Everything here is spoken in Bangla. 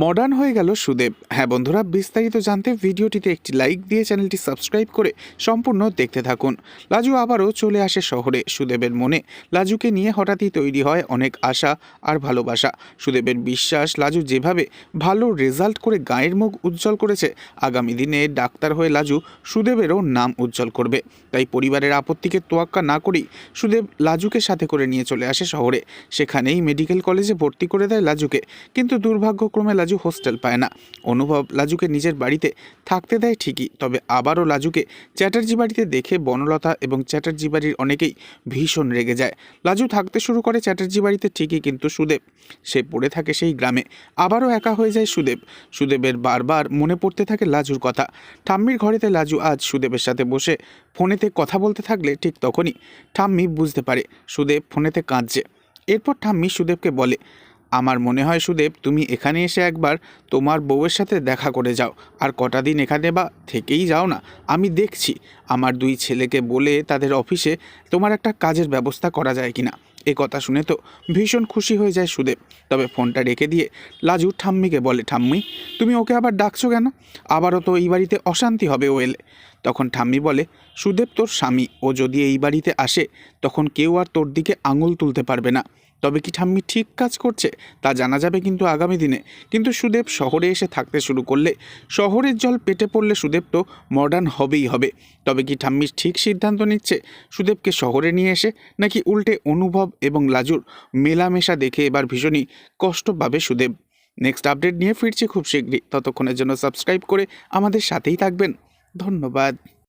মডার্ন হয়ে গেল সুদেব। হ্যাঁ বন্ধুরা, বিস্তারিত জানতে ভিডিওটিতে একটি লাইক দিয়ে চ্যানেলটি সাবস্ক্রাইব করে সম্পূর্ণ দেখতে থাকুন। লাজু আবারও চলে আসে শহরে। সুদেবের মনে লাজুকে নিয়ে হঠাৎই তৈরি হয় অনেক আশা আর ভালোবাসা। সুদেবের বিশ্বাস, লাজু যেভাবে ভালো রেজাল্ট করে গায়ের মুখ উজ্জ্বল করেছে, আগামী দিনে ডাক্তার হয়ে লাজু সুদেবেরও নাম উজ্জ্বল করবে। তাই পরিবারের আপত্তিকে তোয়াক্কা না করেই সুদেব লাজুকে সাথে করে নিয়ে চলে আসে শহরে। সেখানেই মেডিকেল কলেজে ভর্তি করে দেয় লাজুকে। কিন্তু দুর্ভাগ্যক্রমে লাজু হোস্টেল পায় না। অনুভব লাজুকে নিজের বাড়িতে থাকতে দেয় ঠিকই, তবে আবারও লাজুকে চ্যাটার্জি বাড়িতে দেখে বনলতা এবং চ্যাটার্জি বাড়ির অনেকেই ভীষণ রেগে যায়। লাজু থাকতে শুরু করে চ্যাটার্জি বাড়িতে ঠিকই, কিন্তু সুদেব সে পড়ে থাকে সেই গ্রামে। আবারও একা হয়ে যায় সুদেব। সুদেবের বারবার মনে পড়তে থাকে লাজুর কথা। ঠাম্মির ঘরেতে লাজু আজ সুদেবের সাথে বসে ফোনেতে কথা বলতে থাকলে ঠিক তখনই ঠাম্মি বুঝতে পারে সুদেব ফোনেতে কাঁদছে। এরপর ঠাম্মি সুদেবকে বলে, আমার মনে হয় সুদেব, তুমি এখানে এসে একবার তোমার বউয়ের সাথে দেখা করে যাও। আর কটা দিন এখানে বা থেকেই যাও না। আমি দেখছি আমার দুই ছেলেকে বলে তাদের অফিসে তোমার একটা কাজের ব্যবস্থা করা যায় কিনা। এ কথা শুনে তো ভীষণ খুশি হয়ে যায় সুদেব। তবে ফোনটা রেখে দিয়ে লাজু ঠাম্মিকে বলে, ঠাম্মি তুমি ওকে আবার ডাকছো কেন? আবারও তো এই বাড়িতে অশান্তি হবে ও এলে। তখন ঠাম্মি বলে, সুদেব তোর স্বামী, ও যদি এই বাড়িতে আসে তখন কেউ আর তোর দিকে আঙুল তুলতে পারবে না। তবে কি ঠাম্মি ঠিক কাজ করছে তা জানা যাবে কিন্তু আগামী দিনে। কিন্তু সুদেব শহরে এসে থাকতে শুরু করলে, শহরের জল পেটে পড়লে সুদেব তো মডার্ন হবেই হবে। তবে কি ঠাম্মি ঠিক সিদ্ধান্ত নিচ্ছে সুদেবকে শহরে নিয়ে এসে, নাকি উল্টে অনুভব এবং লাজুর মেলামেশা দেখে এবার ভীষণই কষ্ট পাবে সুদেব? নেক্সট আপডেট নিয়ে ফিরছি খুব শীঘ্রই। ততক্ষণের জন্য সাবস্ক্রাইব করে আমাদের সাথেই থাকবেন। ধন্যবাদ।